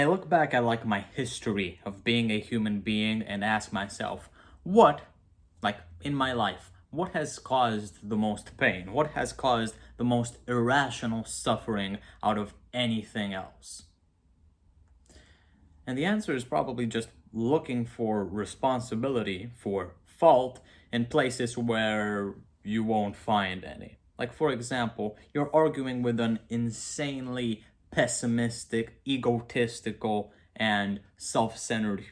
I look back at like my history of being a human being and ask myself, what, like in my life, what has caused the most pain? What has caused the most irrational suffering out of anything else? And the answer is probably just looking for responsibility, for fault, in places where you won't find any. Like, for example, you're arguing with an insanely pessimistic, egotistical, and self centered,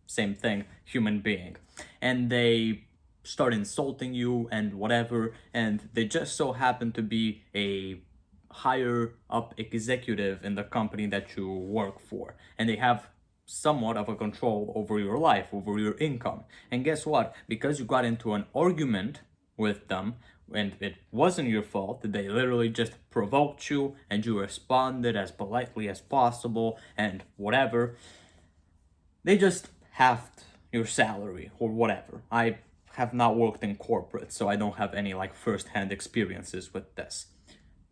same thing, human being. And they start insulting you and whatever, and they just so happen to be a higher up executive in the company that you work for, and they have somewhat of a control over your life, over your income. And guess what? Because you got into an argument with them and it wasn't your fault, they literally just provoked you and you responded as politely as possible and whatever, they just halved your salary or whatever. I have not worked in corporate, so I don't have any like first-hand experiences with this.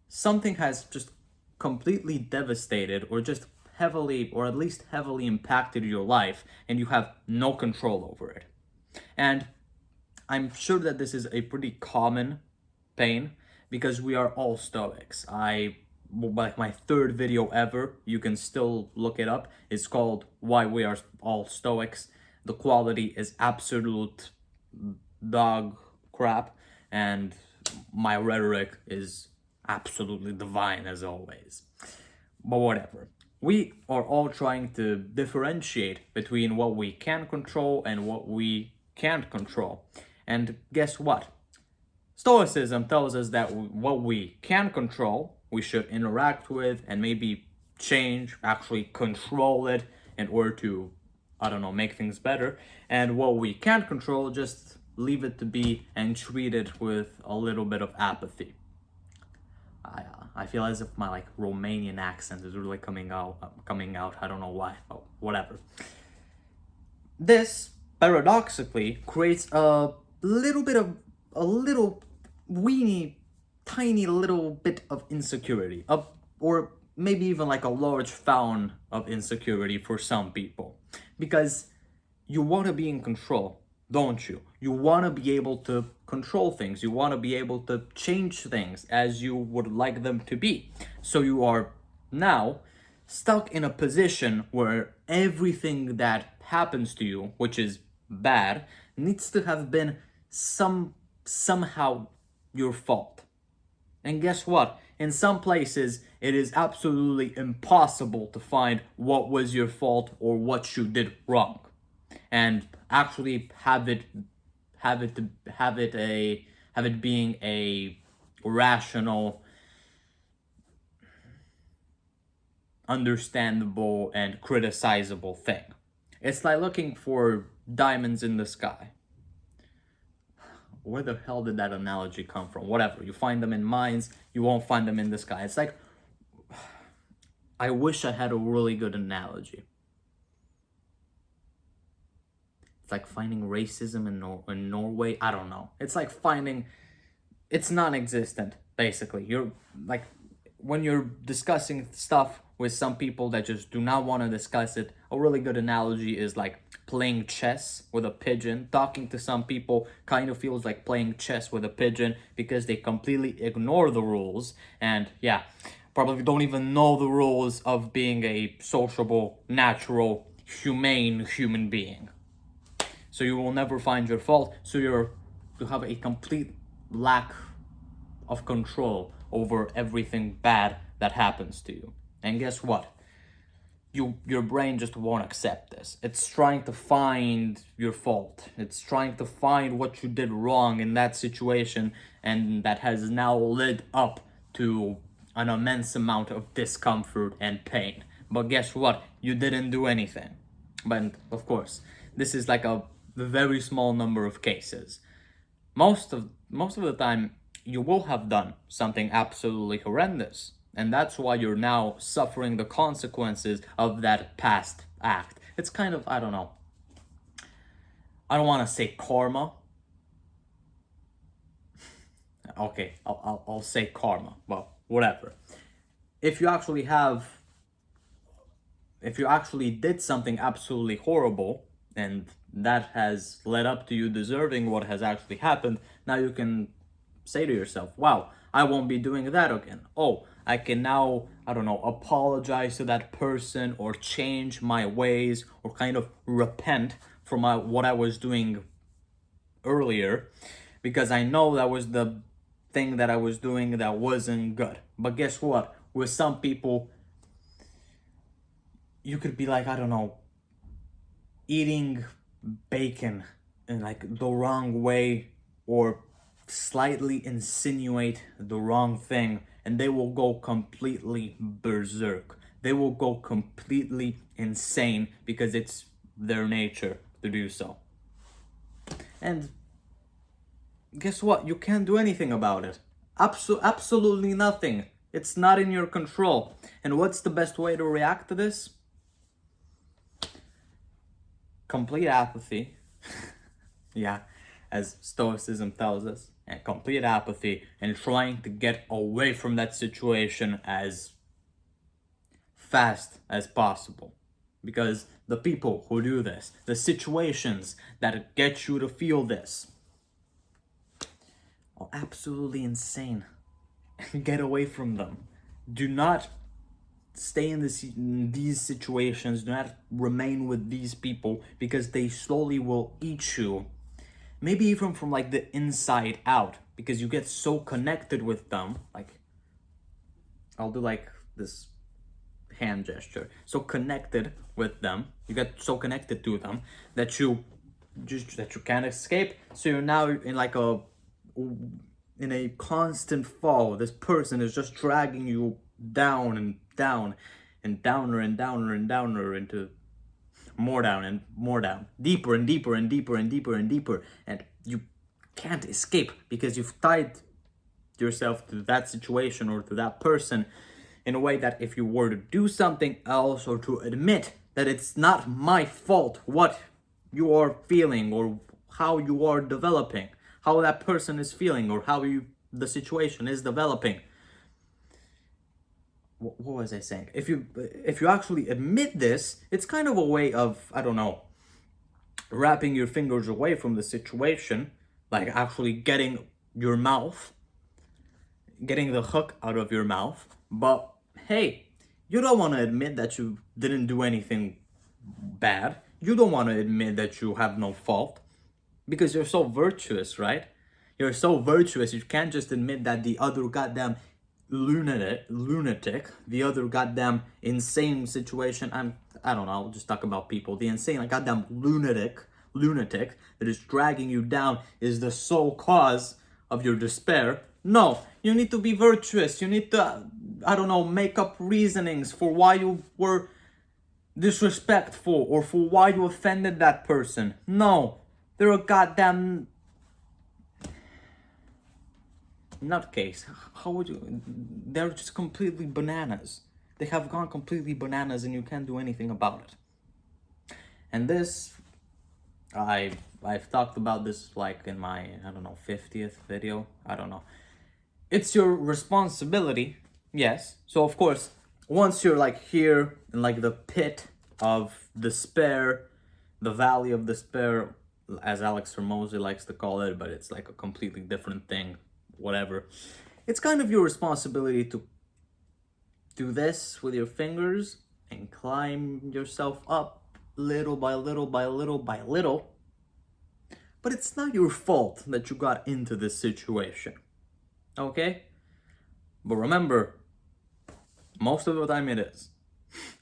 Something has just completely devastated or just heavily, or at least heavily impacted your life, and you have no control over it. And I'm sure that this is a pretty common pain because we are all Stoics. Like my third video ever, you can still look it up. It's called Why We Are All Stoics. The quality is absolute dog crap, and my rhetoric is absolutely divine as always. But whatever. We are all trying to differentiate between what we can control and what we can't control. And guess what? Stoicism tells us that what we can control, we should interact with and maybe change, actually control it in order to, I don't know, make things better. And what we can't control, just leave it to be and treat it with a little bit of apathy. I feel as if my like Romanian accent is really coming out. I don't know why. Oh, whatever. This paradoxically creates a little weeny, tiny little bit of insecurity, or maybe even like a large fountain of insecurity for some people, because you want to be in control, don't you? You want to be able to control things. You want to be able to change things as you would like them to be. So you are now stuck in a position where everything that happens to you, which is bad, needs to have been somehow your fault. And guess what? In some places, it is absolutely impossible to find what was your fault or what you did wrong, and actually have it being a rational, understandable, and criticizable thing. It's like looking for diamonds in the sky. Where the hell did that analogy come from? Whatever. You find them in mines, you won't find them in the sky. It's like, I wish I had a really good analogy. It's like finding racism in Norway. I don't know. It's like finding, it's non-existent, basically. You're like, when you're discussing stuff with some people that just do not want to discuss it, a really good analogy is like playing chess with a pigeon. Talking to some people kind of feels like playing chess with a pigeon because they completely ignore the rules, and yeah, probably don't even know the rules of being a sociable, natural, humane human being. So you will never find your fault. So you have a complete lack of control over everything bad that happens to you. And guess what? Your brain just won't accept this. It's trying to find your fault. It's trying to find what you did wrong in that situation, and that has now led up to an immense amount of discomfort and pain. But guess what? You didn't do anything. But of course, this is like a very small number of cases. Most of the time, you will have done something absolutely horrendous, and that's why you're now suffering the consequences of that past act. It's kind of, I don't know, I don't want to say karma. Okay, I'll say karma. Well, whatever. If you actually have if you actually did something absolutely horrible and that has led up to you deserving what has actually happened, now you can say to yourself, wow, I won't be doing that again. Oh, I can now, I don't know, apologize to that person or change my ways or kind of repent from what I was doing earlier, because I know that was the thing that I was doing that wasn't good. But guess what? With some people, you could be like, I don't know, eating bacon in like the wrong way or slightly insinuate the wrong thing, and they will go completely berserk. They will go completely insane because it's their nature to do so. And guess what? You can't do anything about it. Absolutely nothing. It's not in your control. And what's the best way to react to this? Complete apathy. Yeah, as Stoicism tells us. And complete apathy and trying to get away from that situation as fast as possible. Because the people who do this, the situations that get you to feel this, are absolutely insane. Get away from them. Do not stay in these situations. Do not remain with these people because they slowly will eat you. Maybe even from like the inside out, because you get so connected with them. Like, I'll do like this hand gesture. So connected with them, you get so connected to them that you can't escape. So you're now in a constant fall. This person is just dragging you down and down and downer and downer and downer into more down and more down, deeper and deeper and deeper and deeper and deeper, and you can't escape because you've tied yourself to that situation or to that person in a way that if you were to do something else or to admit that it's not my fault what you are feeling or how you are developing, how that person is feeling or the situation is developing. What was I saying? If you actually admit this, it's kind of a way of, I don't know, wrapping your fingers away from the situation, like actually getting the hook out of your mouth. But hey, you don't want to admit that you didn't do anything bad. You don't want to admit that you have no fault because you're so virtuous, right? You're so virtuous, you can't just admit that the other goddamn lunatic, the other goddamn insane situation. I don't know, I'll just talk about people. The insane, like goddamn lunatic that is dragging you down is the sole cause of your despair. No, you need to be virtuous. You need to, I don't know, make up reasonings for why you were disrespectful or for why you offended that person. No, they're a goddamn nutcase. How would you? They're just completely bananas. They have gone completely bananas and you can't do anything about it. And this, I've talked about this like in my, I don't know, 50th video. I don't know. It's your responsibility, yes. So of course, once you're like here in like the pit of despair, the valley of despair, as Alex Hormozy likes to call it, but it's like a completely different thing, whatever. It's kind of your responsibility to do this with your fingers and climb yourself up little by little by little by little. But it's not your fault that you got into this situation. Okay? But remember, most of the time it is.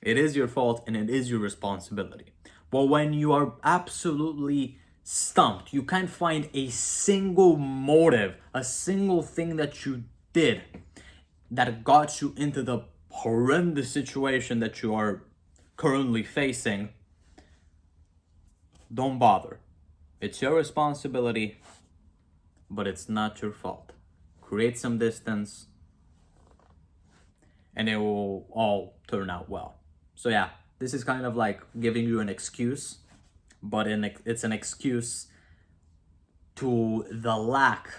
It is your fault and it is your responsibility. But when you are absolutely stumped, you can't find a single motive, a single thing that you did that got you into the horrendous situation that you are currently facing, don't bother. It's your responsibility, but it's not your fault. Create some distance, and it will all turn out well. So yeah, this is kind of like giving you an excuse, but it's an excuse to the lack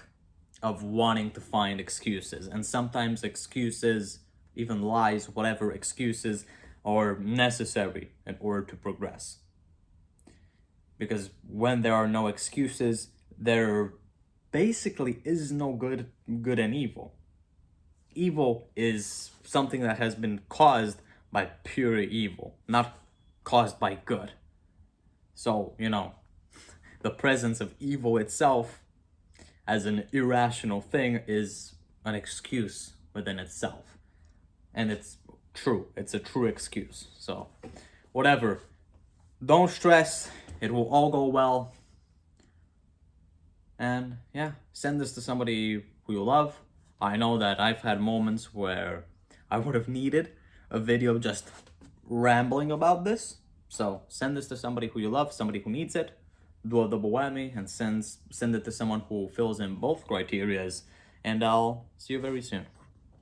of wanting to find excuses. And sometimes excuses, even lies, whatever excuses, are necessary in order to progress. Because when there are no excuses, there basically is no good and evil. Evil is something that has been caused by pure evil, not caused by good. So, the presence of evil itself as an irrational thing is an excuse within itself. And it's true. It's a true excuse. So, whatever. Don't stress. It will all go well. And yeah, send this to somebody who you love. I know that I've had moments where I would have needed a video just rambling about this. So send this to somebody who you love, somebody who needs it. Do a double whammy and send it to someone who fills in both criterias. And I'll see you very soon.